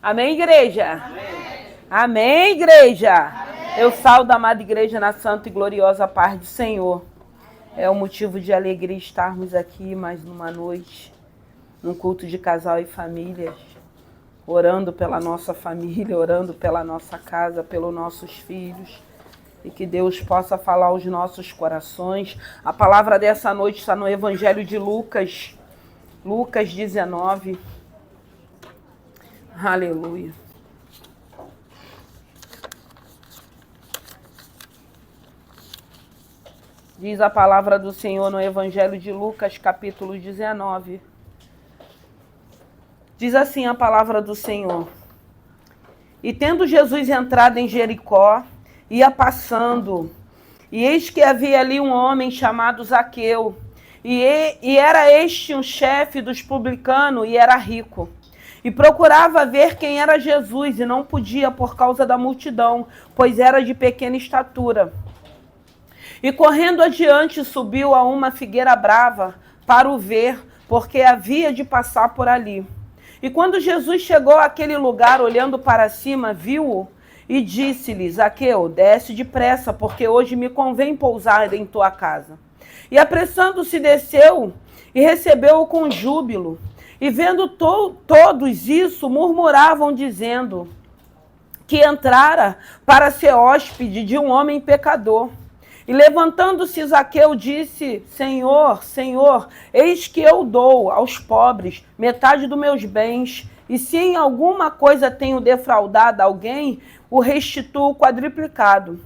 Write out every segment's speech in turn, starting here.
Amém, igreja? Amém, amém, igreja? Amém. Eu saldo a amada igreja na santa e gloriosa paz do Senhor. É um motivo de alegria estarmos aqui mais numa noite, num culto de casal e famílias, orando pela nossa família, orando pela nossa casa, pelos nossos filhos, e que Deus possa falar aos nossos corações. A palavra dessa noite está no Evangelho de Lucas, Lucas 19. Aleluia. Diz a palavra do Senhor no Evangelho de Lucas, capítulo 19. Diz assim a palavra do Senhor. E tendo Jesus entrado em Jericó, ia passando, e eis que havia ali um homem chamado Zaqueu, e era este um chefe dos publicanos, e era rico. E procurava ver quem era Jesus, e não podia por causa da multidão, pois era de pequena estatura. E correndo adiante, subiu a uma figueira brava para o ver, porque havia de passar por ali. E quando Jesus chegou àquele lugar, olhando para cima, viu-o e disse-lhe: Zaqueu, desce depressa, porque hoje me convém pousar em tua casa. E apressando-se, desceu e recebeu-o com júbilo. E vendo todos isso, murmuravam, dizendo que entrara para ser hóspede de um homem pecador. E levantando-se Zaqueu, disse: Senhor, Senhor, eis que eu dou aos pobres metade dos meus bens, e se em alguma coisa tenho defraudado alguém, o restituo quadruplicado.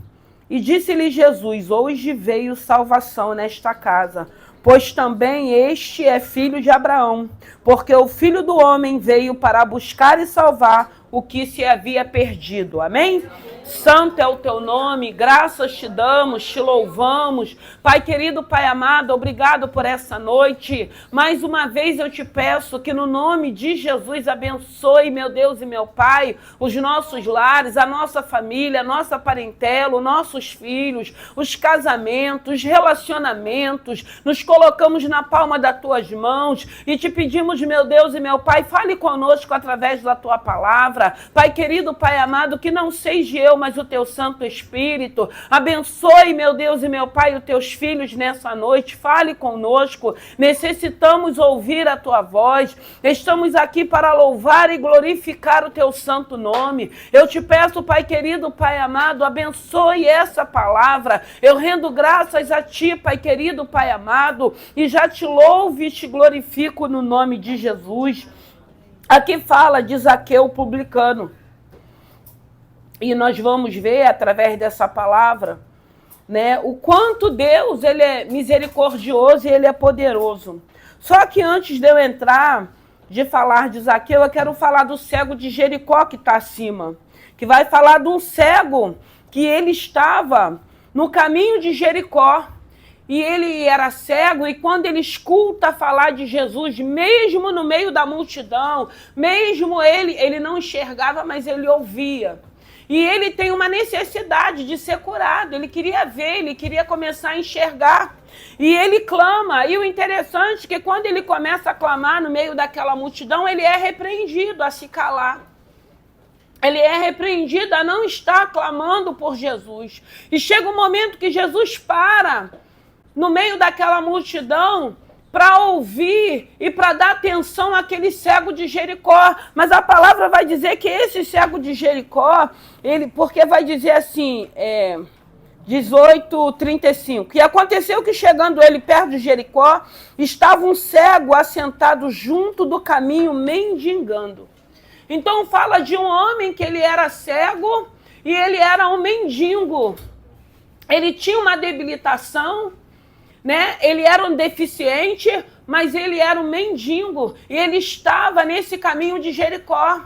E disse-lhe Jesus: hoje veio salvação nesta casa, pois também este é filho de Abraão, porque o Filho do Homem veio para buscar e salvar o que se havia perdido. Amém? Santo é o teu nome, graças te damos, te louvamos. Pai querido, Pai amado, obrigado por essa noite. Mais uma vez eu te peço que no nome de Jesus abençoe, meu Deus e meu Pai, os nossos lares, a nossa família, a nossa parentela, os nossos filhos, os casamentos, os relacionamentos. Nos colocamos na palma das tuas mãos e te pedimos, meu Deus e meu Pai, fale conosco através da tua palavra. Pai querido, Pai amado, que não seja eu, mas o teu Santo Espírito. Abençoe, meu Deus e meu Pai, os teus filhos nessa noite. Fale conosco. Necessitamos ouvir a tua voz. Estamos aqui para louvar e glorificar o teu santo nome. Eu te peço, Pai querido, Pai amado, abençoe essa palavra. Eu rendo graças a ti, Pai querido, Pai amado, e já te louvo e te glorifico no nome de Jesus. Aqui fala de Zaqueu publicano. E nós vamos ver, através dessa palavra, né, o quanto Deus ele é misericordioso e ele é poderoso. Só que antes de eu entrar, de falar de Zaqueu, eu quero falar do cego de Jericó que está acima. Que vai falar de um cego que ele estava no caminho de Jericó. E ele era cego, e quando ele escuta falar de Jesus, mesmo no meio da multidão, mesmo ele não enxergava, mas ele ouvia. E ele tem uma necessidade de ser curado, ele queria ver, ele queria começar a enxergar. E ele clama, e o interessante é que quando ele começa a clamar no meio daquela multidão, ele é repreendido a se calar. Ele é repreendido a não estar clamando por Jesus. E chega um momento que Jesus para no meio daquela multidão para ouvir e para dar atenção àquele cego de Jericó. Mas a palavra vai dizer que esse cego de Jericó, porque vai dizer assim, 18:35, e aconteceu que chegando ele perto de Jericó, estava um cego assentado junto do caminho mendigando. Então fala de um homem que ele era cego e ele era um mendigo. Ele tinha uma debilitação, né? Ele era um deficiente, mas ele era um mendigo. E ele estava nesse caminho de Jericó.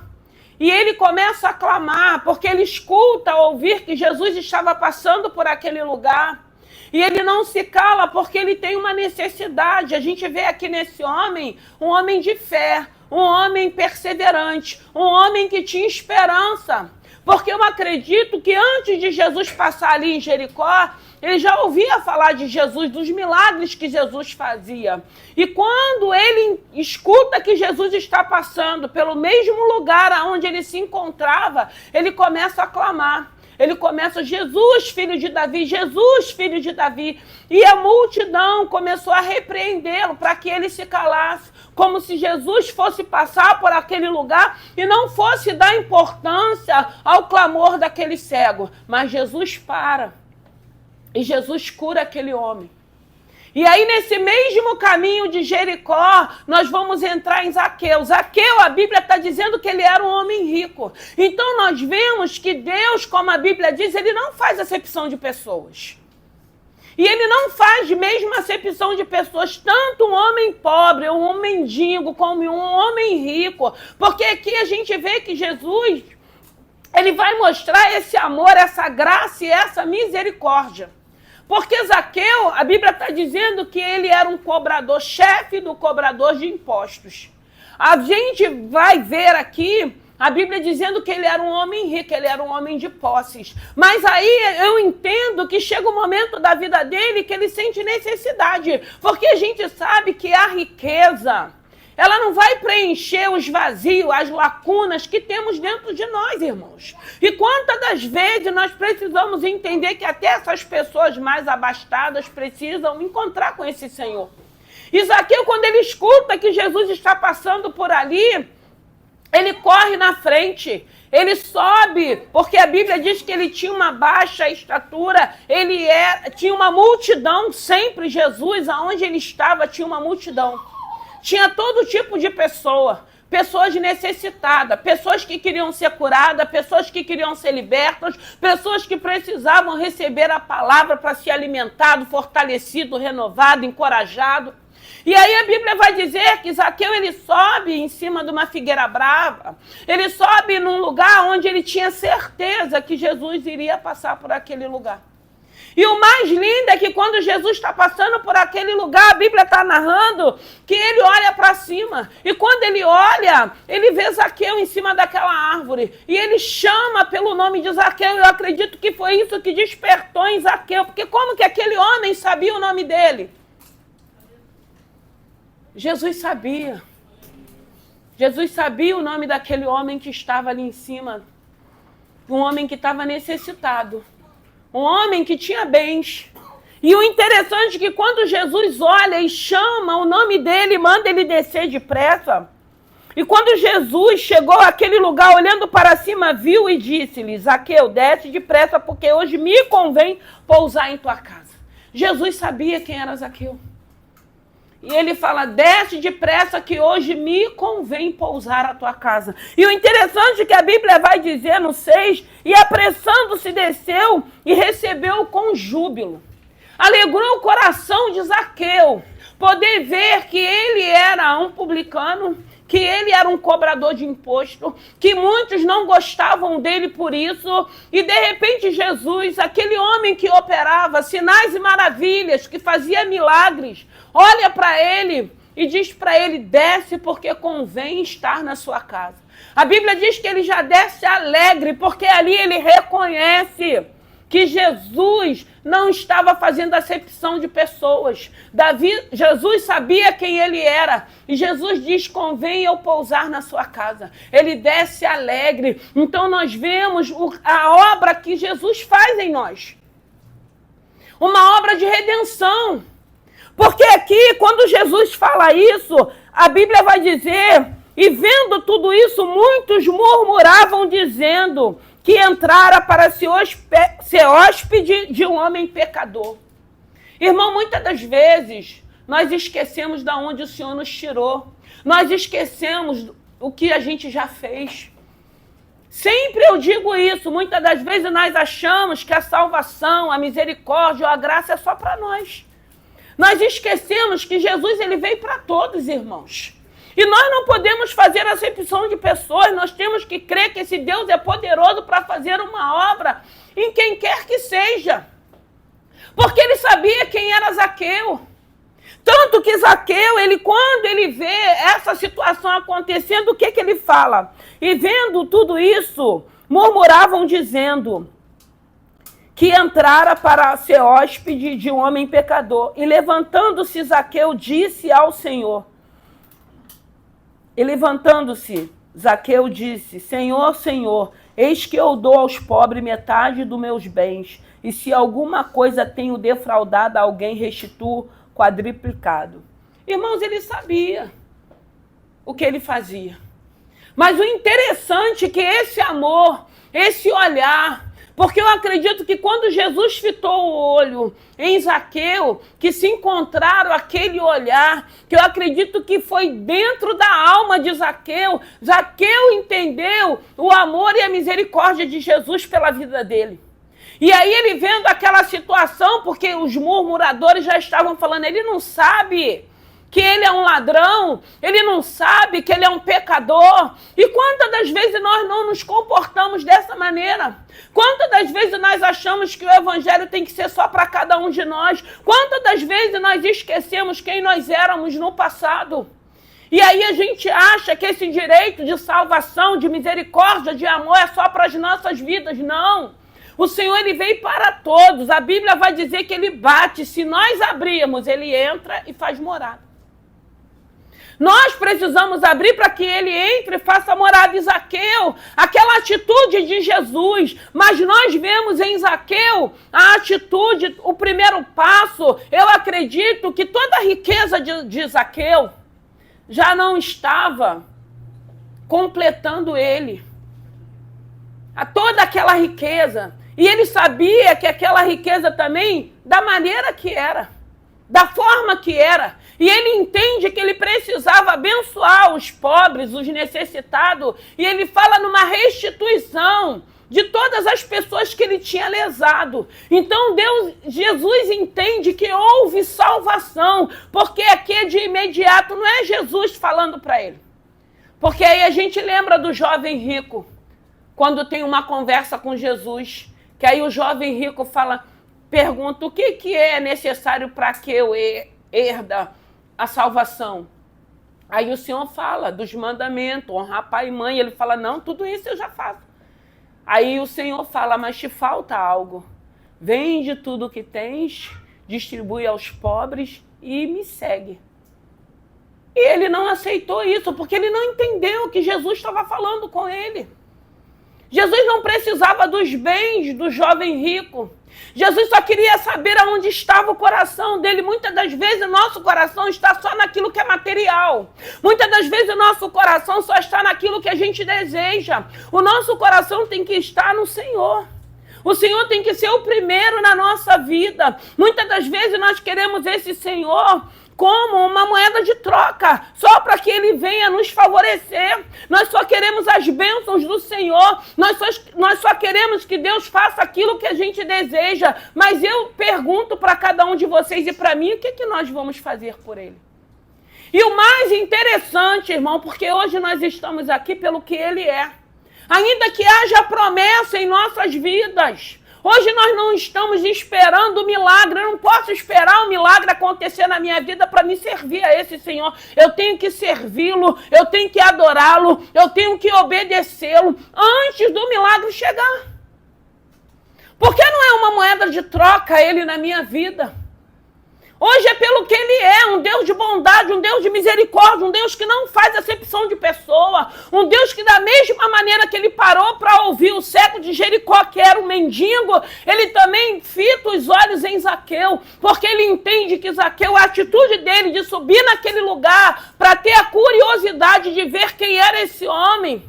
E ele começa a clamar, porque ele escuta ouvir que Jesus estava passando por aquele lugar. E ele não se cala, porque ele tem uma necessidade. A gente vê aqui nesse homem, um homem de fé, um homem perseverante, um homem que tinha esperança. Porque eu acredito que antes de Jesus passar ali em Jericó, ele já ouvia falar de Jesus, dos milagres que Jesus fazia. E quando ele escuta que Jesus está passando pelo mesmo lugar onde ele se encontrava, ele começa a clamar. Ele começa, Jesus, filho de Davi, Jesus, filho de Davi. E a multidão começou a repreendê-lo para que ele se calasse, como se Jesus fosse passar por aquele lugar e não fosse dar importância ao clamor daquele cego. Mas Jesus para e Jesus cura aquele homem. E aí, nesse mesmo caminho de Jericó, nós vamos entrar em Zaqueu. Zaqueu, a Bíblia está dizendo que ele era um homem rico. Então, nós vemos que Deus, como a Bíblia diz, ele não faz acepção de pessoas. E ele não faz mesmo acepção de pessoas, tanto um homem pobre, um homem mendigo, como um homem rico. Porque aqui a gente vê que Jesus, ele vai mostrar esse amor, essa graça e essa misericórdia. Porque Zaqueu, a Bíblia está dizendo que ele era um cobrador, chefe do cobrador de impostos. A gente vai ver aqui a Bíblia dizendo que ele era um homem rico, ele era um homem de posses. Mas aí eu entendo que chega um momento da vida dele que ele sente necessidade. Porque a gente sabe que a riqueza, ela não vai preencher os vazios, as lacunas que temos dentro de nós, irmãos. E quantas das vezes nós precisamos entender que até essas pessoas mais abastadas precisam encontrar com esse Senhor. E Zaqueu, quando ele escuta que Jesus está passando por ali, ele corre na frente, ele sobe, porque a Bíblia diz que ele tinha uma baixa estatura, tinha uma multidão, sempre Jesus, aonde ele estava, tinha uma multidão. Tinha todo tipo de pessoa, pessoas necessitadas, pessoas que queriam ser curadas, pessoas que queriam ser libertas, pessoas que precisavam receber a palavra para ser alimentado, fortalecido, renovado, encorajado. E aí a Bíblia vai dizer que Zaqueu, ele sobe em cima de uma figueira brava, ele sobe num lugar onde ele tinha certeza que Jesus iria passar por aquele lugar. E o mais lindo é que quando Jesus está passando por aquele lugar, a Bíblia está narrando que ele olha para cima. E quando ele olha, ele vê Zaqueu em cima daquela árvore. E ele chama pelo nome de Zaqueu. Eu acredito que foi isso que despertou em Zaqueu. Porque como que aquele homem sabia o nome dele? Jesus sabia. Jesus sabia o nome daquele homem que estava ali em cima. Um homem que estava necessitado. Um homem que tinha bens. E o interessante é que quando Jesus olha e chama o nome dele, manda ele descer depressa. E quando Jesus chegou àquele lugar, olhando para cima, viu e disse-lhe: Zaqueu, desce depressa, porque hoje me convém pousar em tua casa. Jesus sabia quem era Zaqueu. E ele fala: desce depressa que hoje me convém pousar a tua casa. E o interessante é que a Bíblia vai dizer no 6, e apressando-se desceu e recebeu com júbilo. Alegrou o coração de Zaqueu, poder ver que ele era um publicano, que ele era um cobrador de imposto, que muitos não gostavam dele por isso, e de repente Jesus, aquele homem que operava sinais e maravilhas, que fazia milagres, olha para ele e diz para ele: desce porque convém estar na sua casa. A Bíblia diz que ele já desce alegre, porque ali ele reconhece que Jesus não estava fazendo acepção de pessoas. Jesus sabia quem ele era. E Jesus diz: convém eu pousar na sua casa. Ele desce alegre. Então nós vemos a obra que Jesus faz em nós. Uma obra de redenção. Porque aqui, quando Jesus fala isso, a Bíblia vai dizer: e vendo tudo isso, muitos murmuravam dizendo que entrara para ser hóspede de um homem pecador. Irmão, muitas das vezes nós esquecemos de onde o Senhor nos tirou. Nós esquecemos o que a gente já fez. Sempre eu digo isso. Muitas das vezes nós achamos que a salvação, a misericórdia ou a graça é só para nós. Nós esquecemos que Jesus, ele veio para todos, irmãos. E nós não podemos fazer acepção de pessoas, nós temos que crer que esse Deus é poderoso para fazer uma obra em quem quer que seja. Porque ele sabia quem era Zaqueu. Tanto que Zaqueu, quando ele vê essa situação acontecendo, o que ele fala? E vendo tudo isso, murmuravam dizendo que entrara para ser hóspede de um homem pecador. E levantando-se Zaqueu, disse ao Senhor. Zaqueu disse: Senhor, Senhor, eis que eu dou aos pobres metade dos meus bens, e se alguma coisa tenho defraudado a alguém, restituo quadriplicado. Irmãos, ele sabia o que ele fazia. Mas o interessante é que esse amor, esse olhar, porque eu acredito que quando Jesus fitou o olho em Zaqueu, que se encontraram aquele olhar, que eu acredito que foi dentro da alma de Zaqueu, Zaqueu entendeu o amor e a misericórdia de Jesus pela vida dele. E aí ele vendo aquela situação, porque os murmuradores já estavam falando, ele não sabe que ele é um ladrão, ele não sabe que ele é um pecador. E quantas das vezes nós não nos comportamos dessa maneira? Quantas das vezes nós achamos que o evangelho tem que ser só para cada um de nós? Quantas das vezes nós esquecemos quem nós éramos no passado? E aí a gente acha que esse direito de salvação, de misericórdia, de amor é só para as nossas vidas. Não. O Senhor, ele veio para todos. A Bíblia vai dizer que ele bate. Se nós abrirmos, ele entra e faz morada. Nós precisamos abrir para que ele entre e faça morada em Zaqueu. Aquela atitude de Jesus. Mas nós vemos em Zaqueu a atitude, o primeiro passo. Eu acredito que toda a riqueza de Zaqueu já não estava completando ele. A toda aquela riqueza. E ele sabia que aquela riqueza também, da maneira que era, da forma que era. E ele entende que ele precisava abençoar os pobres, os necessitados. E ele fala numa restituição de todas as pessoas que ele tinha lesado. Então Jesus entende que houve salvação. Porque aqui é de imediato, não é Jesus falando para ele. Porque aí a gente lembra do jovem rico, quando tem uma conversa com Jesus. Que aí o jovem rico pergunta o que é necessário para que eu herda a salvação. Aí o Senhor fala dos mandamentos, honrar pai e mãe. Ele fala, não, tudo isso eu já faço. Aí o Senhor fala, mas te falta algo. Vende tudo que tens, distribui aos pobres e me segue. E ele não aceitou isso, porque ele não entendeu que Jesus estava falando com ele. Jesus não precisava dos bens do jovem rico. Jesus só queria saber aonde estava o coração dele. Muitas das vezes o nosso coração está só naquilo que é material. Muitas das vezes o nosso coração só está naquilo que a gente deseja. O nosso coração tem que estar no Senhor. O Senhor tem que ser o primeiro na nossa vida. Muitas das vezes nós queremos esse Senhor como uma moeda de troca, só para que ele venha nos favorecer. Nós só queremos as bênçãos do Senhor, nós só queremos que Deus faça aquilo que a gente deseja. Mas eu pergunto para cada um de vocês e para mim, o que nós vamos fazer por ele? E o mais interessante, irmão, porque hoje nós estamos aqui pelo que ele é. Ainda que haja promessa em nossas vidas, hoje nós não estamos esperando o milagre. Eu não posso esperar o milagre acontecer na minha vida para me servir a esse Senhor. Eu tenho que servi-lo, eu tenho que adorá-lo, eu tenho que obedecê-lo antes do milagre chegar. Porque não é uma moeda de troca ele na minha vida. Hoje é pelo que ele é, um Deus de bondade, um Deus de misericórdia, um Deus que não faz acepção de pessoa, um Deus que da mesma maneira que ele parou para ouvir o cego de Jericó, que era um mendigo, ele também fita os olhos em Zaqueu, porque ele entende que Zaqueu, a atitude dele de subir naquele lugar para ter a curiosidade de ver quem era esse homem,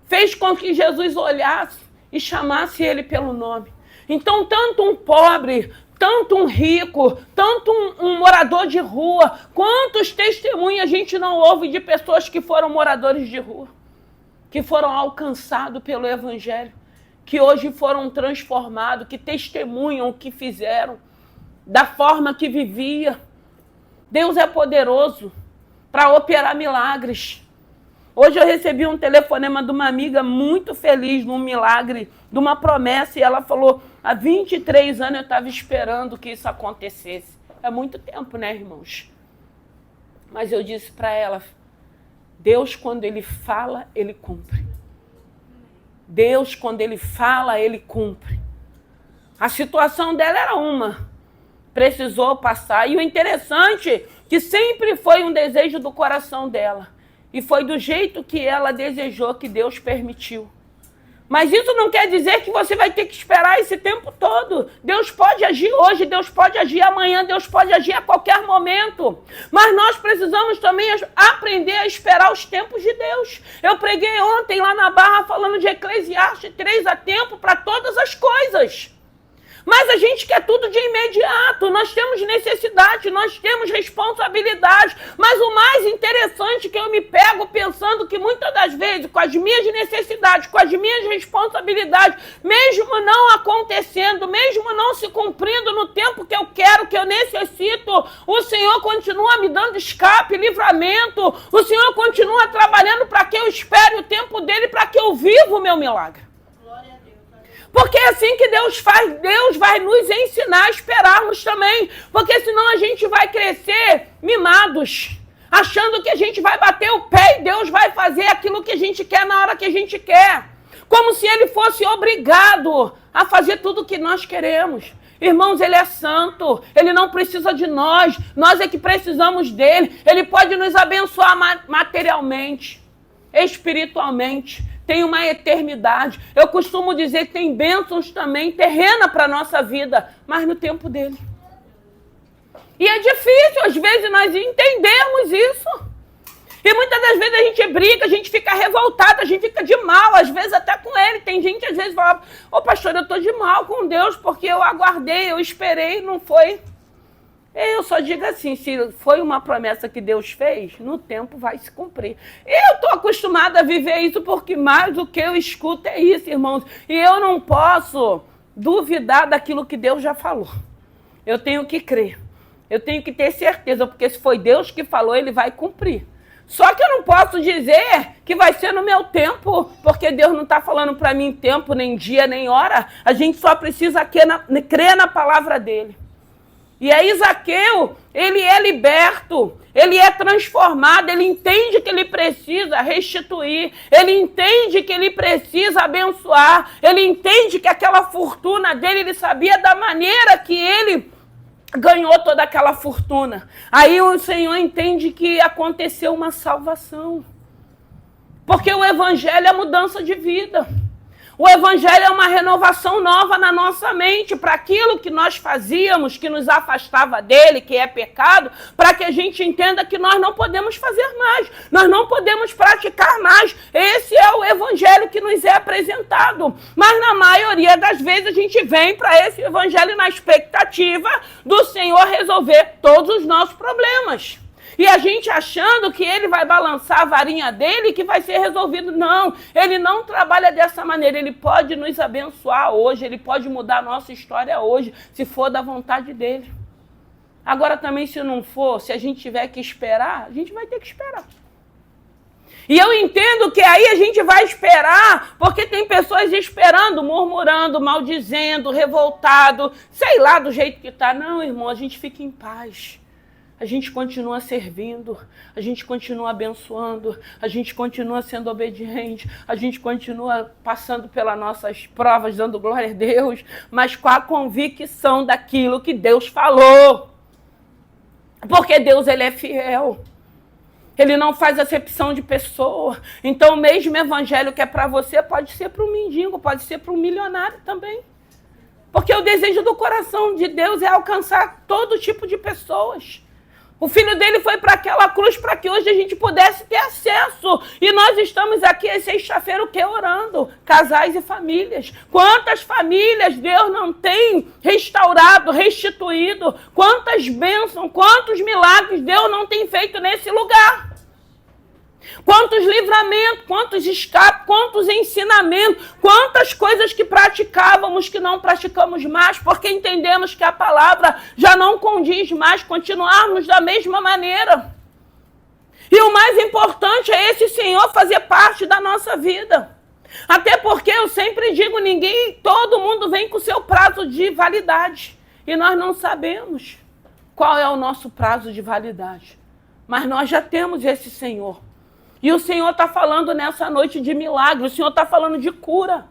fez com que Jesus olhasse e chamasse ele pelo nome. Então, tanto um pobre, tanto um rico, tanto um morador de rua, quantos testemunhos a gente não ouve de pessoas que foram moradores de rua, que foram alcançados pelo Evangelho, que hoje foram transformados, que testemunham o que fizeram, da forma que vivia. Deus é poderoso para operar milagres. Hoje eu recebi um telefonema de uma amiga muito feliz num milagre, de uma promessa, e ela falou, há 23 anos eu estava esperando que isso acontecesse. É muito tempo, né, irmãos? Mas eu disse para ela, Deus, quando ele fala, ele cumpre. Deus, quando Ele fala, Ele cumpre. A situação dela era uma, precisou passar. E o interessante é que sempre foi um desejo do coração dela. E foi do jeito que ela desejou que Deus permitiu. Mas isso não quer dizer que você vai ter que esperar esse tempo todo. Deus pode agir hoje, Deus pode agir amanhã, Deus pode agir a qualquer momento. Mas nós precisamos também aprender a esperar os tempos de Deus. Eu preguei ontem lá na Barra falando de Eclesiastes 3, há tempo para todas as coisas. Mas a gente quer tudo de imediato, nós temos necessidade, nós temos responsabilidade. Mas o mais interessante que eu me pego pensando que muitas das vezes, com as minhas necessidades, com as minhas responsabilidades, mesmo não acontecendo, mesmo não se cumprindo no tempo que eu quero, que eu necessito, o Senhor continua me dando escape, livramento, o Senhor continua trabalhando para que eu espere o tempo dele, para que eu viva o meu milagre. Porque é assim que Deus faz, Deus vai nos ensinar a esperarmos também, porque senão a gente vai crescer mimados, achando que a gente vai bater o pé e Deus vai fazer aquilo que a gente quer na hora que a gente quer, como se Ele fosse obrigado a fazer tudo o que nós queremos. Irmãos, Ele é santo, Ele não precisa de nós é que precisamos dEle. Ele pode nos abençoar materialmente, espiritualmente, tem uma eternidade. Eu costumo dizer que tem bênçãos também terrena para a nossa vida, mas no tempo dele. E é difícil, às vezes, nós entendermos isso. E muitas das vezes a gente briga, a gente fica revoltado, a gente fica de mal, às vezes até com ele. Tem gente que às vezes fala, pastor, eu estou de mal com Deus, porque eu aguardei, eu esperei, não foi. Eu só digo assim, se foi uma promessa que Deus fez, no tempo vai se cumprir. Eu estou acostumada a viver isso, porque mais do que eu escuto é isso, irmãos. E eu não posso duvidar daquilo que Deus já falou. Eu tenho que crer. Eu tenho que ter certeza, porque se foi Deus que falou, Ele vai cumprir. Só que eu não posso dizer que vai ser no meu tempo, porque Deus não está falando para mim tempo, nem dia, nem hora. A gente só precisa crer na palavra dEle. E aí Zaqueu, ele é liberto, ele é transformado, ele entende que ele precisa restituir, ele entende que ele precisa abençoar, ele entende que aquela fortuna dele, ele sabia da maneira que ele ganhou toda aquela fortuna. Aí o Senhor entende que aconteceu uma salvação, porque o Evangelho é mudança de vida. O Evangelho é uma renovação nova na nossa mente para aquilo que nós fazíamos, que nos afastava dele, que é pecado, para que a gente entenda que nós não podemos fazer mais, nós não podemos praticar mais. Esse é o Evangelho que nos é apresentado. Mas na maioria das vezes a gente vem para esse Evangelho na expectativa do Senhor resolver todos os nossos problemas. E a gente achando que ele vai balançar a varinha dele e que vai ser resolvido. Não, ele não trabalha dessa maneira. Ele pode nos abençoar hoje, ele pode mudar a nossa história hoje, se for da vontade dele. Agora também, se não for, se a gente tiver que esperar, a gente vai ter que esperar. E eu entendo que aí a gente vai esperar, porque tem pessoas esperando, murmurando, maldizendo, revoltado, sei lá do jeito que está. Não, irmão, a gente fica em paz. A gente continua servindo, a gente continua abençoando, a gente continua sendo obediente, a gente continua passando pelas nossas provas, dando glória a Deus, mas com a convicção daquilo que Deus falou. Porque Deus, Ele é fiel. Ele não faz acepção de pessoa. Então, o mesmo evangelho que é para você pode ser para um mendigo, pode ser para um milionário também. Porque o desejo do coração de Deus é alcançar todo tipo de pessoas. O filho dele foi para aquela cruz para que hoje a gente pudesse ter acesso. E nós estamos aqui, sexta-feira, o quê? Orando. Casais e famílias. Quantas famílias Deus não tem restaurado, restituído? Quantas bênçãos, quantos milagres Deus não tem feito nesse lugar? Quantos livramentos, quantos escapes, quantos ensinamentos, quantas coisas que praticávamos que não praticamos mais, porque entendemos que a palavra já não condiz mais, continuarmos da mesma maneira. E o mais importante é esse Senhor fazer parte da nossa vida. Até porque eu sempre digo, todo mundo vem com o seu prazo de validade. E nós não sabemos qual é o nosso prazo de validade. Mas nós já temos esse Senhor. E o Senhor está falando nessa noite de milagre, o Senhor está falando de cura.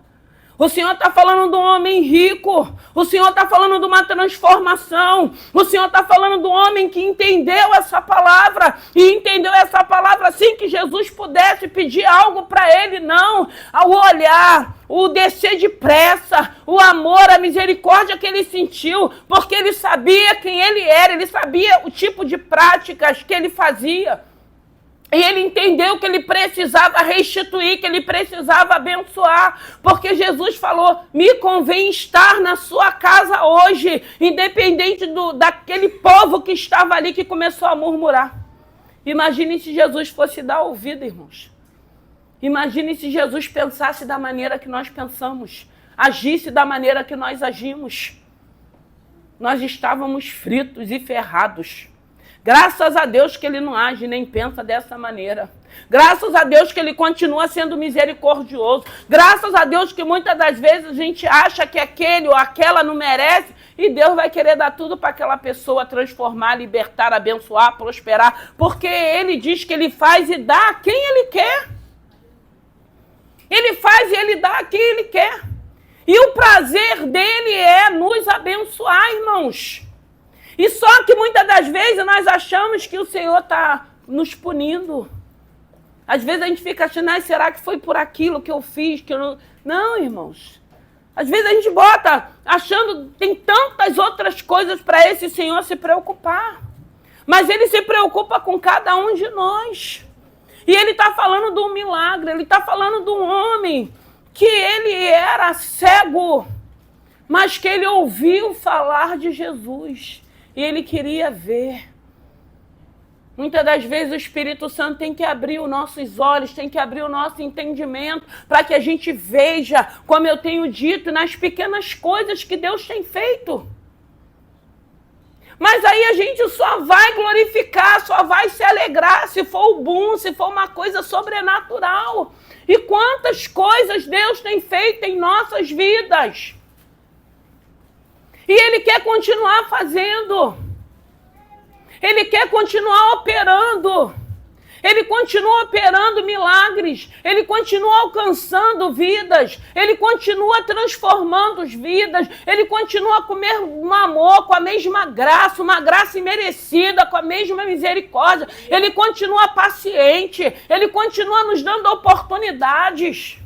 O Senhor está falando de um homem rico. O Senhor está falando de uma transformação. O Senhor está falando de um homem que entendeu essa palavra. E entendeu essa palavra assim que Jesus pudesse pedir algo para ele. Não. O olhar, o descer depressa, o amor, a misericórdia que ele sentiu. Porque ele sabia quem ele era. Ele sabia o tipo de práticas que ele fazia. E ele entendeu que ele precisava restituir, que ele precisava abençoar, porque Jesus falou, me convém estar na sua casa hoje, independente daquele povo que estava ali que começou a murmurar. Imagine se Jesus fosse dar ouvido, irmãos. Imagine se Jesus pensasse da maneira que nós pensamos, agisse da maneira que nós agimos. Nós estávamos fritos e ferrados. Graças a Deus que ele não age nem pensa dessa maneira. Graças a Deus que ele continua sendo misericordioso. Graças a Deus que muitas das vezes a gente acha que aquele ou aquela não merece e Deus vai querer dar tudo para aquela pessoa transformar, libertar, abençoar, prosperar. Porque ele diz que ele faz e dá a quem ele quer. Ele faz e ele dá a quem ele quer. E o prazer dele é nos abençoar, irmãos. E só que muitas das vezes nós achamos que o Senhor está nos punindo. Às vezes a gente fica achando, será que foi por aquilo que eu fiz? Que eu não... Não, irmãos. Às vezes a gente bota achando que tem tantas outras coisas para esse Senhor se preocupar. Mas ele se preocupa com cada um de nós. E ele está falando de um milagre, ele está falando de um homem que ele era cego, mas que ele ouviu falar de Jesus. E ele queria ver. Muitas das vezes o Espírito Santo tem que abrir os nossos olhos, tem que abrir o nosso entendimento, para que a gente veja, como eu tenho dito, nas pequenas coisas que Deus tem feito. Mas aí a gente só vai glorificar, só vai se alegrar, se for o boom, se for uma coisa sobrenatural. E quantas coisas Deus tem feito em nossas vidas. E ele quer continuar fazendo. Ele quer continuar operando. Ele continua operando milagres. Ele continua alcançando vidas. Ele continua transformando vidas. Ele continua com o mesmo amor, com a mesma graça, uma graça imerecida, com a mesma misericórdia. Ele continua paciente. Ele continua nos dando oportunidades.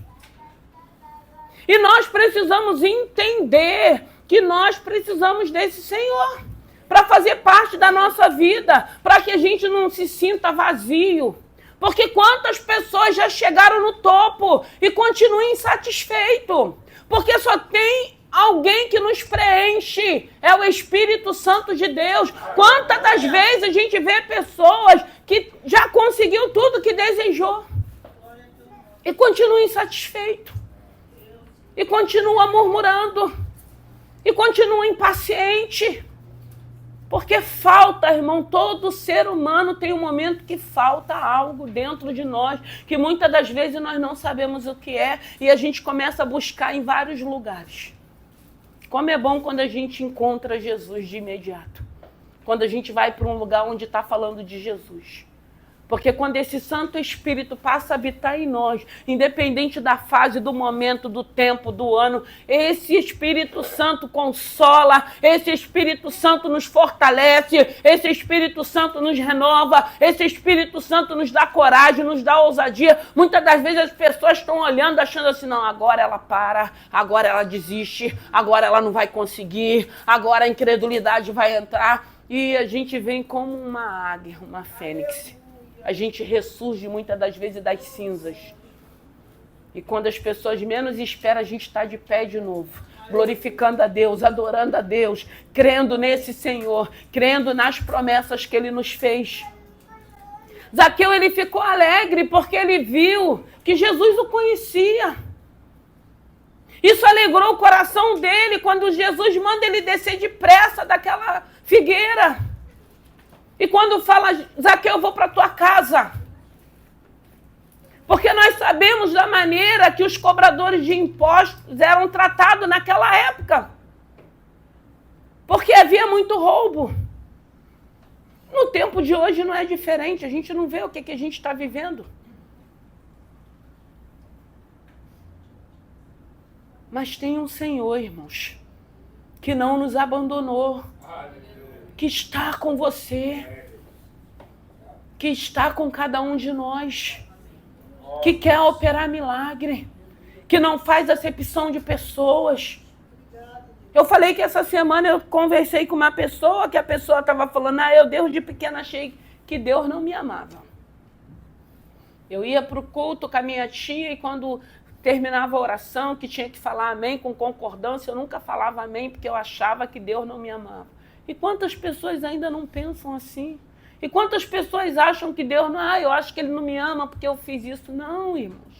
E nós precisamos entender que nós precisamos desse Senhor para fazer parte da nossa vida, para que a gente não se sinta vazio. Porque quantas pessoas já chegaram no topo e continuam insatisfeitos? Porque só tem alguém que nos preenche, é o Espírito Santo de Deus. Quantas das vezes a gente vê pessoas que já conseguiu tudo que desejou e continua insatisfeito, e continua murmurando, e continua impaciente. Porque falta, irmão, todo ser humano tem um momento que falta algo dentro de nós, que muitas das vezes nós não sabemos o que é, e a gente começa a buscar em vários lugares. Como é bom quando a gente encontra Jesus de imediato. Quando a gente vai para um lugar onde está falando de Jesus. Porque quando esse Santo Espírito passa a habitar em nós, independente da fase, do momento, do tempo, do ano, esse Espírito Santo consola, esse Espírito Santo nos fortalece, esse Espírito Santo nos renova, esse Espírito Santo nos dá coragem, nos dá ousadia. Muitas das vezes as pessoas estão olhando, achando assim, não, agora ela para, agora ela desiste, agora ela não vai conseguir, agora a incredulidade vai entrar. E a gente vem como uma águia, uma fênix. A gente ressurge muitas das vezes das cinzas. E quando as pessoas menos esperam, a gente está de pé de novo. Glorificando a Deus, adorando a Deus, crendo nesse Senhor, crendo nas promessas que Ele nos fez. Zaqueu, ele ficou alegre porque ele viu que Jesus o conhecia. Isso alegrou o coração dele quando Jesus manda ele descer depressa daquela figueira. E quando fala, Zaqueu, eu vou para a tua casa. Porque nós sabemos da maneira que os cobradores de impostos eram tratados naquela época. Porque havia muito roubo. No tempo de hoje não é diferente. A gente não vê o que a gente está vivendo. Mas tem um Senhor, irmãos, que não nos abandonou, que está com você, que está com cada um de nós, que quer operar milagre, que não faz acepção de pessoas. Eu falei que essa semana eu conversei com uma pessoa, que a pessoa estava falando, eu Deus de pequena achei que Deus não me amava. Eu ia para o culto com a minha tia e quando terminava a oração, que tinha que falar amém com concordância, eu nunca falava amém porque eu achava que Deus não me amava. E quantas pessoas ainda não pensam assim? E quantas pessoas acham que Deus não... eu acho que Ele não me ama porque eu fiz isso. Não, irmãos.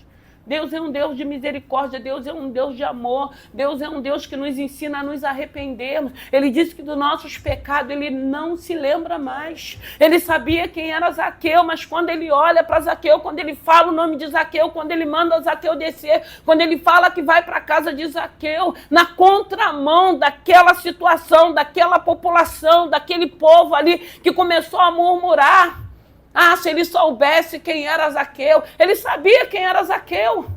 Deus é um Deus de misericórdia, Deus é um Deus de amor, Deus é um Deus que nos ensina a nos arrependermos. Ele disse que dos nossos pecados Ele não se lembra mais. Ele sabia quem era Zaqueu, mas quando Ele olha para Zaqueu, quando Ele fala o nome de Zaqueu, quando Ele manda Zaqueu descer, quando Ele fala que vai para a casa de Zaqueu, na contramão daquela situação, daquela população, daquele povo ali que começou a murmurar. Se ele soubesse quem era Zaqueu, ele sabia quem era Zaqueu.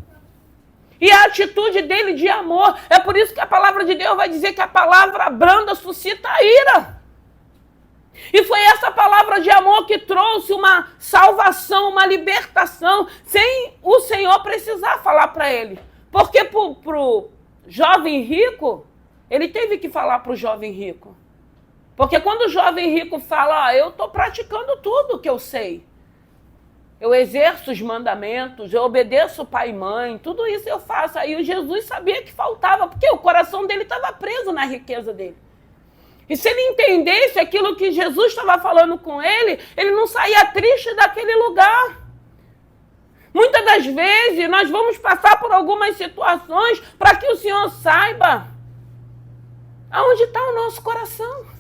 E a atitude dele de amor, é por isso que a palavra de Deus vai dizer que a palavra branda suscita a ira. E foi essa palavra de amor que trouxe uma salvação, uma libertação, sem o Senhor precisar falar para ele. Porque para o jovem rico, ele teve que falar para o jovem rico. Porque quando o jovem rico fala, eu estou praticando tudo que eu sei. Eu exerço os mandamentos, eu obedeço o pai e mãe, tudo isso eu faço. Aí o Jesus sabia que faltava, porque o coração dele estava preso na riqueza dele. E se ele entendesse aquilo que Jesus estava falando com ele, ele não saía triste daquele lugar. Muitas das vezes nós vamos passar por algumas situações para que o Senhor saiba aonde está o nosso coração.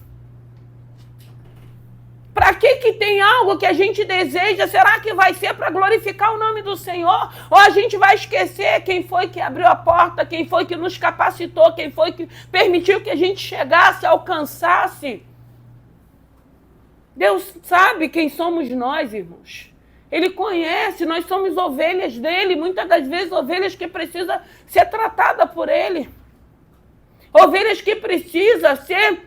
Para que tem algo que a gente deseja? Será que vai ser para glorificar o nome do Senhor? Ou a gente vai esquecer quem foi que abriu a porta, quem foi que nos capacitou, quem foi que permitiu que a gente chegasse, alcançasse? Deus sabe quem somos nós, irmãos. Ele conhece, nós somos ovelhas dele, muitas das vezes ovelhas que precisam ser tratadas por ele. Ovelhas que precisam ser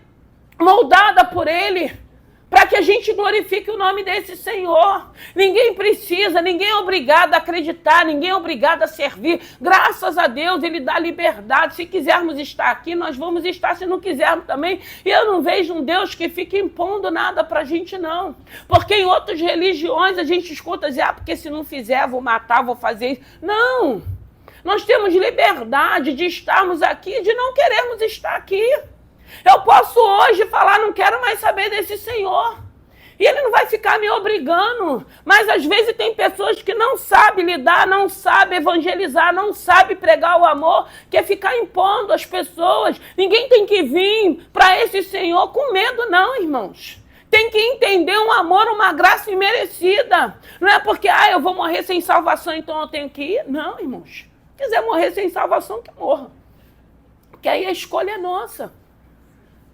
moldadas por ele. Para que a gente glorifique o nome desse Senhor. Ninguém precisa, ninguém é obrigado a acreditar, ninguém é obrigado a servir. Graças a Deus, Ele dá liberdade. Se quisermos estar aqui, nós vamos estar. Se não quisermos também. E eu não vejo um Deus que fique impondo nada para a gente, não. Porque em outras religiões a gente escuta dizer, porque se não fizer, vou matar, vou fazer isso. Não! Nós temos liberdade de estarmos aqui e de não querermos estar aqui. Eu posso hoje falar, não quero mais saber desse Senhor. E Ele não vai ficar me obrigando. Mas às vezes tem pessoas que não sabem lidar, não sabem evangelizar, não sabem pregar o amor, quer ficar impondo às pessoas. Ninguém tem que vir para esse Senhor com medo, não, irmãos. Tem que entender um amor, uma graça imerecida. Não é porque, eu vou morrer sem salvação, então eu tenho que ir. Não, irmãos. Se quiser morrer sem salvação, que morra. Porque aí a escolha é nossa.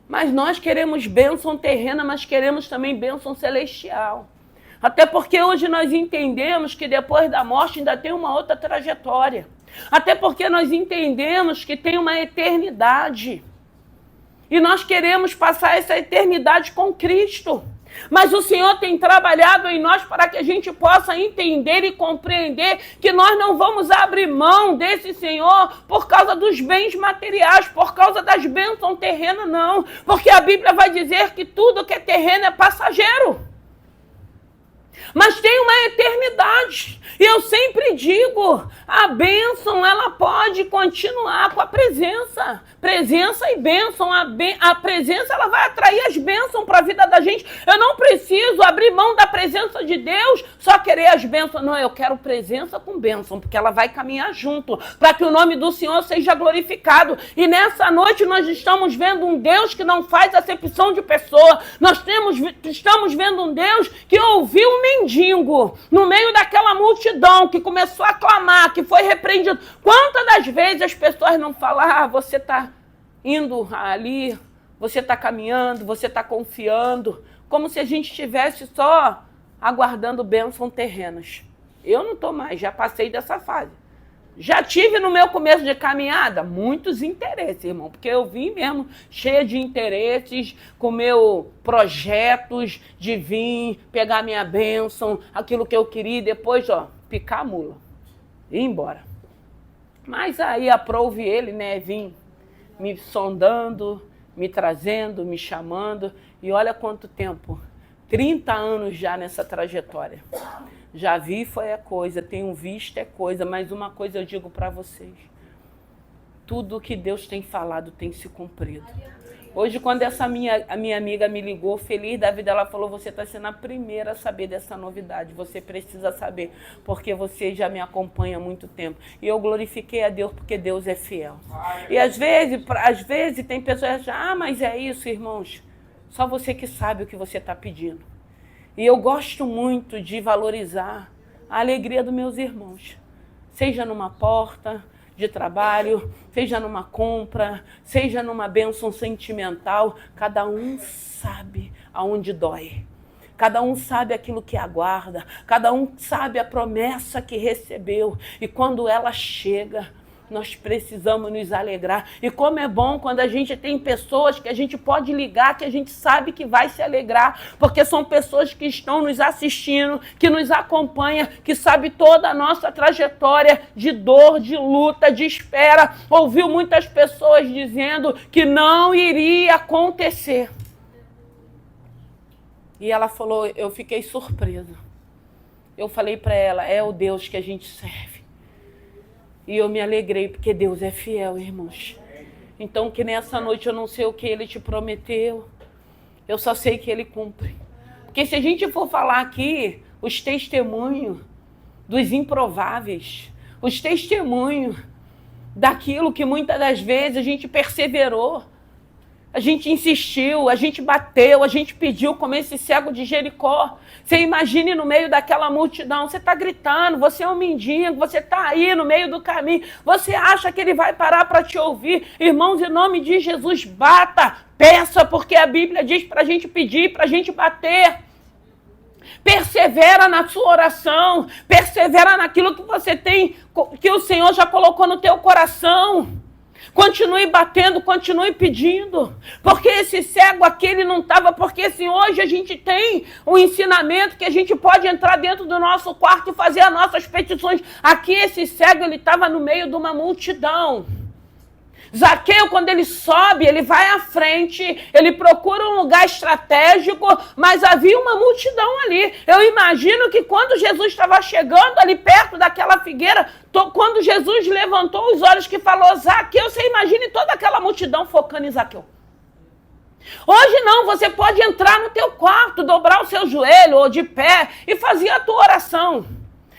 Mas nós queremos bênção terrena, mas queremos também bênção celestial. Até porque hoje nós entendemos que depois da morte ainda tem uma outra trajetória. Até porque nós entendemos que tem uma eternidade. E nós queremos passar essa eternidade com Cristo. Mas o Senhor tem trabalhado em nós para que a gente possa entender e compreender que nós não vamos abrir mão desse Senhor por causa dos bens materiais, por causa das bênçãos terrenas, não. Porque a Bíblia vai dizer que tudo que é terreno é passageiro. Mas tem uma eternidade. E eu sempre digo, a bênção, ela pode continuar com a presença. Presença e bênção. A presença, ela vai atrair as bênçãos para a vida da gente. Eu não preciso abrir mão da presença de Deus, só querer as bênçãos. Não, eu quero presença com bênção, porque ela vai caminhar junto, para que o nome do Senhor seja glorificado. E nessa noite nós estamos vendo um Deus que não faz acepção de pessoa. Nós estamos vendo um Deus que ouviu um mendigo no meio daquela multidão que começou a clamar, que foi repreendido. Quantas das vezes as pessoas não falam, você está indo ali, você está caminhando, você está confiando, como se a gente estivesse só aguardando bênçãos terrenas. Eu não estou mais, já passei dessa fase. Já tive no meu começo de caminhada muitos interesses, irmão, porque eu vim mesmo cheia de interesses, com meus projetos de vir, pegar minha bênção, aquilo que eu queria, e depois, picar a mula, ir embora. Mas aí aprove ele, né, vim me sondando, me trazendo, me chamando, e olha quanto tempo, 30 anos já nessa trajetória. Já vi foi a coisa, tenho visto é coisa, mas uma coisa eu digo para vocês. Tudo que Deus tem falado tem se cumprido. Hoje, quando a minha amiga me ligou, feliz da vida, ela falou, você está sendo a primeira a saber dessa novidade. Você precisa saber, porque você já me acompanha há muito tempo. E eu glorifiquei a Deus, porque Deus é fiel. E às vezes tem pessoas que acham, mas é isso, irmãos. Só você que sabe o que você está pedindo. E eu gosto muito de valorizar a alegria dos meus irmãos. Seja numa porta de trabalho, seja numa compra, seja numa bênção sentimental. Cada um sabe aonde dói. Cada um sabe aquilo que aguarda. Cada um sabe a promessa que recebeu. E quando ela chega, nós precisamos nos alegrar. E como é bom quando a gente tem pessoas que a gente pode ligar, que a gente sabe que vai se alegrar, porque são pessoas que estão nos assistindo, que nos acompanham, que sabem toda a nossa trajetória de dor, de luta, de espera. Ouviu muitas pessoas dizendo que não iria acontecer. E ela falou, eu fiquei surpresa. Eu falei para ela, é o Deus que a gente serve. E eu me alegrei, porque Deus é fiel, irmãos. Então, que nessa noite eu não sei o que Ele te prometeu. Eu só sei que Ele cumpre. Porque se a gente for falar aqui, os testemunhos dos improváveis, os testemunhos daquilo que muitas das vezes a gente perseverou, a gente insistiu, a gente bateu, a gente pediu, como esse cego de Jericó. Você imagine no meio daquela multidão, você está gritando, você é um mendigo, você está aí no meio do caminho, você acha que ele vai parar para te ouvir? Irmãos, em nome de Jesus, bata, peça, porque a Bíblia diz para a gente pedir, para a gente bater. Persevera na sua oração, persevera naquilo que você tem, que o Senhor já colocou no teu coração. Continue batendo, continue pedindo. Porque esse cego aqui, ele não estava... Porque assim, hoje a gente tem um ensinamento que a gente pode entrar dentro do nosso quarto e fazer as nossas petições. Aqui esse cego, ele estava no meio de uma multidão. Zaqueu, quando ele sobe, ele vai à frente, ele procura um lugar estratégico, mas havia uma multidão ali. Eu imagino que quando Jesus estava chegando ali perto daquela figueira, quando Jesus levantou os olhos que falou, Zaqueu, você imagine toda aquela multidão focando em Zaqueu. Hoje não, você pode entrar no teu quarto, dobrar o seu joelho ou de pé e fazer a tua oração.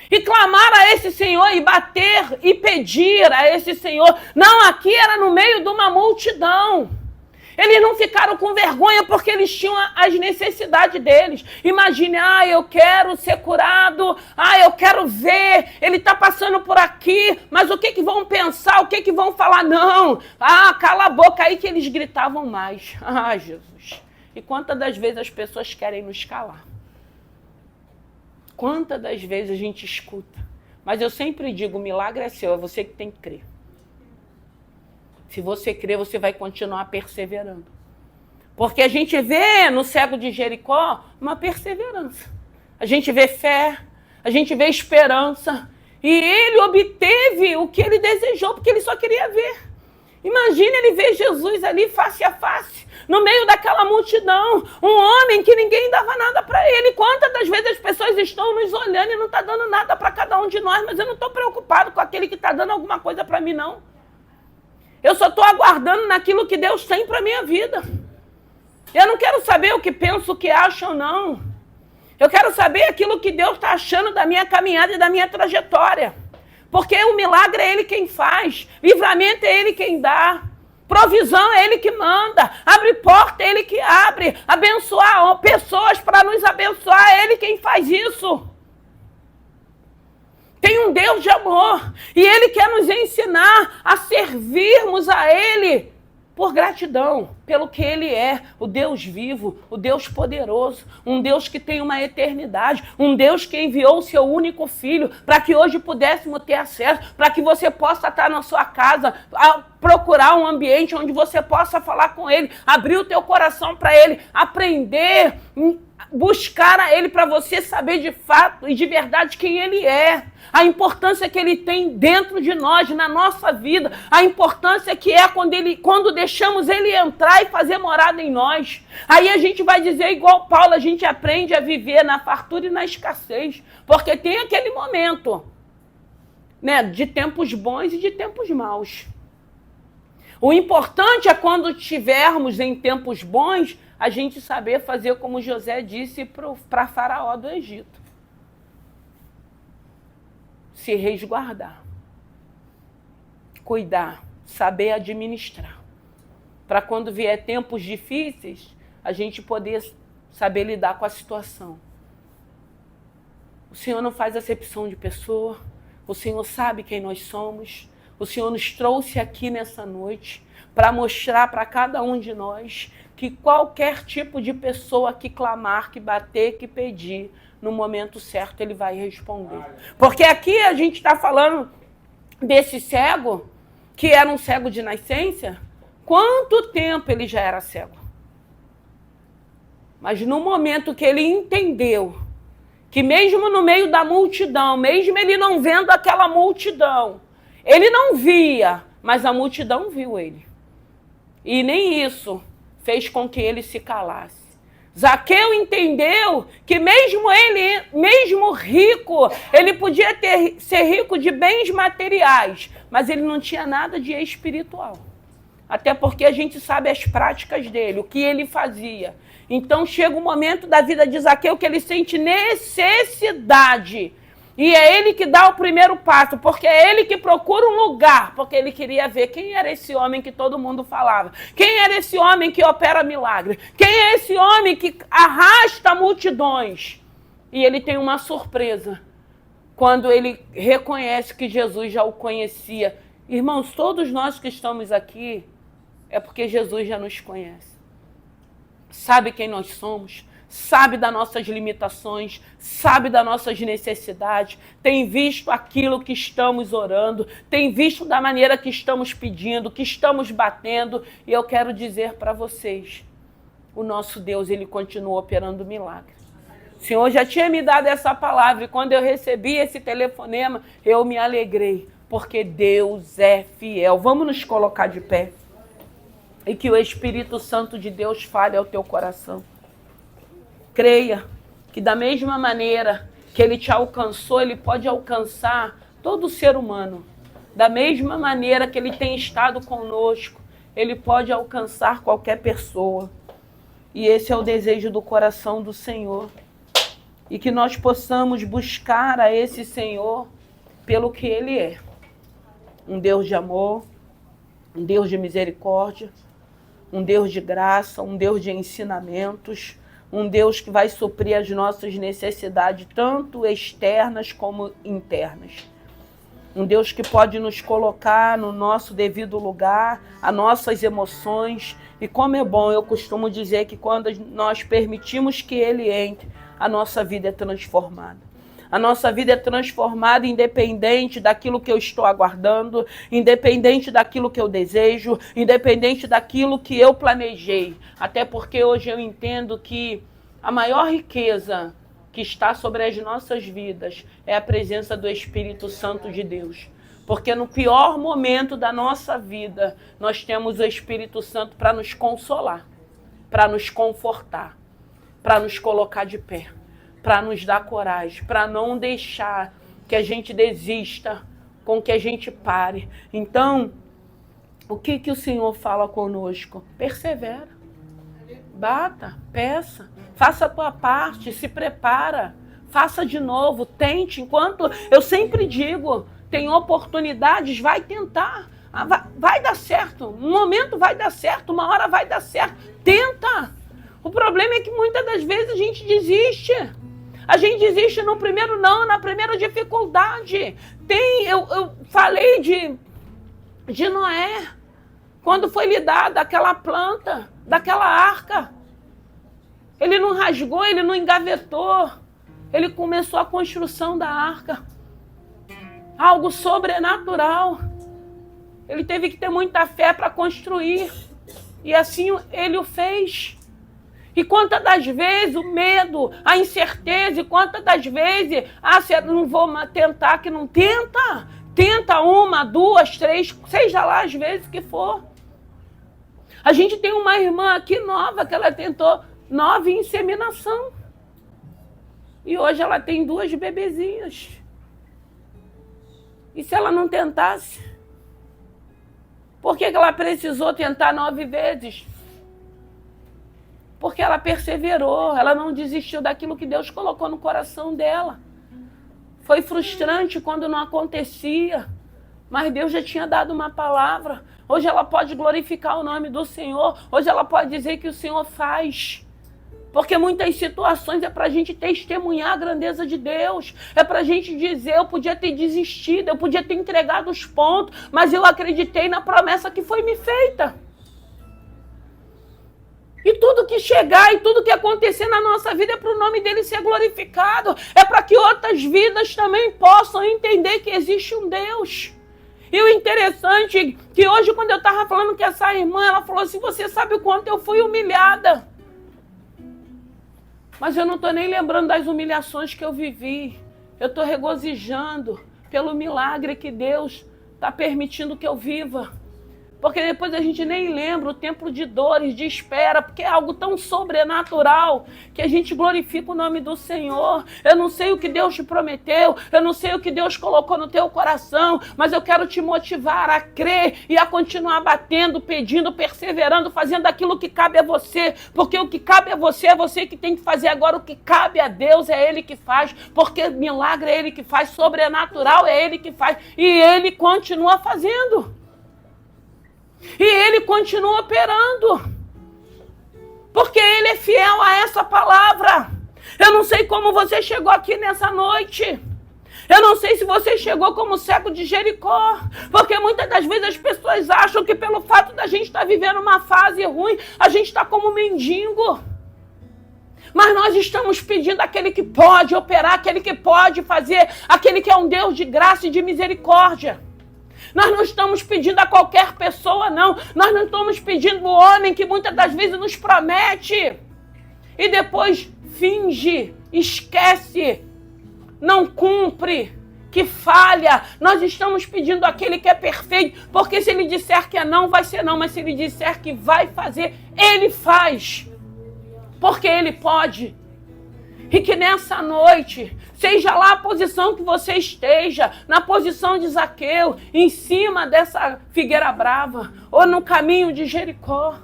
E clamar a esse Senhor e bater e pedir a esse Senhor. Não, aqui era no meio de uma multidão. Eles não ficaram com vergonha porque eles tinham as necessidades deles. Imagine, eu quero ser curado, eu quero ver, ele está passando por aqui, mas o que vão pensar, o que vão falar? Não, cala a boca, aí que eles gritavam mais. Jesus. E quantas das vezes as pessoas querem nos calar? Quantas das vezes a gente escuta? Mas eu sempre digo, o milagre é seu, é você que tem que crer. Se você crer, você vai continuar perseverando. Porque a gente vê no cego de Jericó uma perseverança. A gente vê fé, a gente vê esperança. E ele obteve o que ele desejou, porque ele só queria ver. Imagina ele ver Jesus ali face a face, no meio daquela multidão, um homem que ninguém dava nada para ele. Quantas das vezes as pessoas estão nos olhando e não está dando nada para cada um de nós, mas eu não estou preocupado com aquele que está dando alguma coisa para mim, não. Eu só estou aguardando naquilo que Deus tem para a minha vida. Eu não quero saber o que penso, o que acho ou não. Eu quero saber aquilo que Deus está achando da minha caminhada e da minha trajetória. Porque o milagre é Ele quem faz, livramento é Ele quem dá, provisão é Ele que manda, abre porta é Ele que abre, abençoar pessoas para nos abençoar é Ele quem faz isso. Tem um Deus de amor e Ele quer nos ensinar a servirmos a Ele por gratidão, pelo que ele é, o Deus vivo, o Deus poderoso, um Deus que tem uma eternidade, um Deus que enviou o seu único filho para que hoje pudéssemos ter acesso, para que você possa estar na sua casa, procurar um ambiente onde você possa falar com ele, abrir o teu coração para ele, aprender, buscar a ele para você saber de fato e de verdade quem ele é, a importância que ele tem dentro de nós, na nossa vida, a importância que é quando deixamos ele entrar e fazer morada em nós. Aí a gente vai dizer igual Paulo, a gente aprende a viver na fartura e na escassez, porque tem aquele momento, né, de tempos bons e de tempos maus. O importante é quando estivermos em tempos bons, a gente saber fazer como José disse para Faraó do Egito. Se resguardar. Cuidar. Saber administrar. Para quando vier tempos difíceis, a gente poder saber lidar com a situação. O Senhor não faz acepção de pessoa. O Senhor sabe quem nós somos. O Senhor nos trouxe aqui nessa noite para mostrar para cada um de nós que qualquer tipo de pessoa que clamar, que bater, que pedir, no momento certo ele vai responder. Porque aqui a gente está falando desse cego, que era um cego de nascença. Quanto tempo ele já era cego? Mas no momento que ele entendeu que mesmo no meio da multidão, mesmo ele não vendo aquela multidão, ele não via, mas a multidão viu ele. E nem isso fez com que ele se calasse. Zaqueu entendeu que mesmo ele, mesmo rico, ele podia ser rico de bens materiais, mas ele não tinha nada de espiritual. Até porque a gente sabe as práticas dele, o que ele fazia. Então chega um momento da vida de Zaqueu que ele sente necessidade. E é ele que dá o primeiro passo, porque é ele que procura um lugar, porque ele queria ver quem era esse homem que todo mundo falava. Quem era esse homem que opera milagre? Quem é esse homem que arrasta multidões? E ele tem uma surpresa, quando ele reconhece que Jesus já o conhecia. Irmãos, todos nós que estamos aqui, é porque Jesus já nos conhece. Sabe quem nós somos, sabe das nossas limitações, sabe das nossas necessidades, tem visto aquilo que estamos orando, tem visto da maneira que estamos pedindo, que estamos batendo, e eu quero dizer para vocês, o nosso Deus, ele continua operando milagre. O Senhor já tinha me dado essa palavra, e quando eu recebi esse telefonema, eu me alegrei, porque Deus é fiel. Vamos nos colocar de pé, e que o Espírito Santo de Deus fale ao teu coração. Creia que da mesma maneira que ele te alcançou, ele pode alcançar todo ser humano. Da mesma maneira que ele tem estado conosco, ele pode alcançar qualquer pessoa. E esse é o desejo do coração do Senhor. E que nós possamos buscar a esse Senhor pelo que ele é. Um Deus de amor, um Deus de misericórdia, um Deus de graça, um Deus de ensinamentos, um Deus que vai suprir as nossas necessidades, tanto externas como internas. Um Deus que pode nos colocar no nosso devido lugar, as nossas emoções. E como é bom, eu costumo dizer que quando nós permitimos que ele entre, a nossa vida é transformada. A nossa vida é transformada independente daquilo que eu estou aguardando, independente daquilo que eu desejo, independente daquilo que eu planejei. Até porque hoje eu entendo que a maior riqueza que está sobre as nossas vidas é a presença do Espírito Santo de Deus. Porque no pior momento da nossa vida, nós temos o Espírito Santo para nos consolar, para nos confortar, para nos colocar de pé, para nos dar coragem, para não deixar que a gente desista, com que a gente pare. Então, o que o Senhor fala conosco? Persevera, bata, peça, faça a tua parte, se prepara, faça de novo, tente. Enquanto eu sempre digo, tem oportunidades, vai tentar, vai dar certo, um momento vai dar certo, uma hora vai dar certo, tenta. O problema é que muitas das vezes a gente desiste. A gente desiste no primeiro não, na primeira dificuldade. Eu falei de Noé. Quando foi lhe dada aquela planta, daquela arca, ele não rasgou, ele não engavetou. Ele começou a construção da arca. Algo sobrenatural. Ele teve que ter muita fé para construir. E assim ele o fez. E quantas das vezes o medo, a incerteza, e quantas das vezes, se eu não vou tentar, que não tenta. Tenta 1, 2, 3, seja lá as vezes que for. A gente tem uma irmã aqui nova que ela tentou 9 inseminação. E hoje ela tem 2 bebezinhos. E se ela não tentasse? Por que ela precisou tentar 9 vezes? Porque ela perseverou, ela não desistiu daquilo que Deus colocou no coração dela. Foi frustrante quando não acontecia, mas Deus já tinha dado uma palavra. Hoje ela pode glorificar o nome do Senhor, hoje ela pode dizer que o Senhor faz. Porque muitas situações é para a gente testemunhar a grandeza de Deus. É para a gente dizer, eu podia ter desistido, eu podia ter entregado os pontos, mas eu acreditei na promessa que foi me feita. E tudo que chegar e tudo que acontecer na nossa vida é para o nome dele ser glorificado. É para que outras vidas também possam entender que existe um Deus. E o interessante é que hoje, quando eu estava falando com essa irmã, ela falou assim, você sabe o quanto eu fui humilhada. Mas eu não estou nem lembrando das humilhações que eu vivi. Eu estou regozijando pelo milagre que Deus está permitindo que eu viva. Porque depois a gente nem lembra o tempo de dores, de espera, porque é algo tão sobrenatural que a gente glorifica o nome do Senhor. Eu não sei o que Deus te prometeu, eu não sei o que Deus colocou no teu coração, mas eu quero te motivar a crer e a continuar batendo, pedindo, perseverando, fazendo aquilo que cabe a você, porque o que cabe a você é você que tem que fazer. Agora o que cabe a Deus é Ele que faz, porque milagre é Ele que faz, sobrenatural é Ele que faz, e Ele continua fazendo. E Ele continua operando. Porque Ele é fiel a essa palavra. Eu não sei como você chegou aqui nessa noite. Eu não sei se você chegou como cego de Jericó. Porque muitas das vezes as pessoas acham que pelo fato da gente estar vivendo uma fase ruim, a gente está como mendigo. Mas nós estamos pedindo aquele que pode operar, aquele que pode fazer, aquele que é um Deus de graça e de misericórdia. Nós não estamos pedindo a qualquer pessoa, não. Nós não estamos pedindo o homem que muitas das vezes nos promete e depois finge, esquece, não cumpre, que falha. Nós estamos pedindo aquele que é perfeito, porque se ele disser que é não, vai ser não. Mas se ele disser que vai fazer, ele faz. Porque ele pode. E que nessa noite, seja lá a posição que você esteja, na posição de Zaqueu, em cima dessa figueira brava, ou no caminho de Jericó,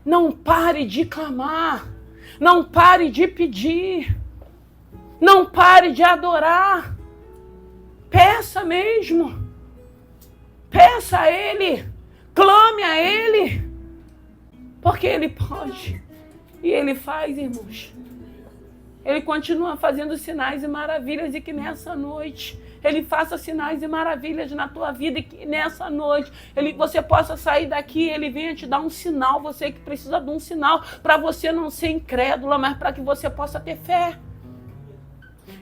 não pare de clamar, não pare de pedir, não pare de adorar, peça mesmo, peça a Ele, clame a Ele, porque Ele pode. E Ele faz, irmãos. Ele continua fazendo sinais e maravilhas, e que nessa noite Ele faça sinais e maravilhas na tua vida, e que nessa noite você possa sair daqui, Ele venha te dar um sinal, você que precisa de um sinal, para você não ser incrédula, mas para que você possa ter fé.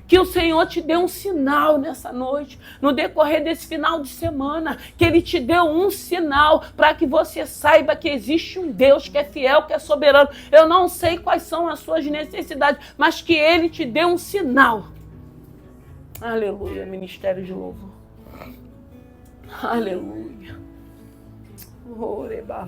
Que o Senhor te dê um sinal nessa noite, no decorrer desse final de semana, que Ele te dê um sinal para que você saiba que existe um Deus que é fiel, que é soberano. Eu não sei quais são as suas necessidades, mas que Ele te dê um sinal. Aleluia, ministério de louvor. Aleluia. Oreba.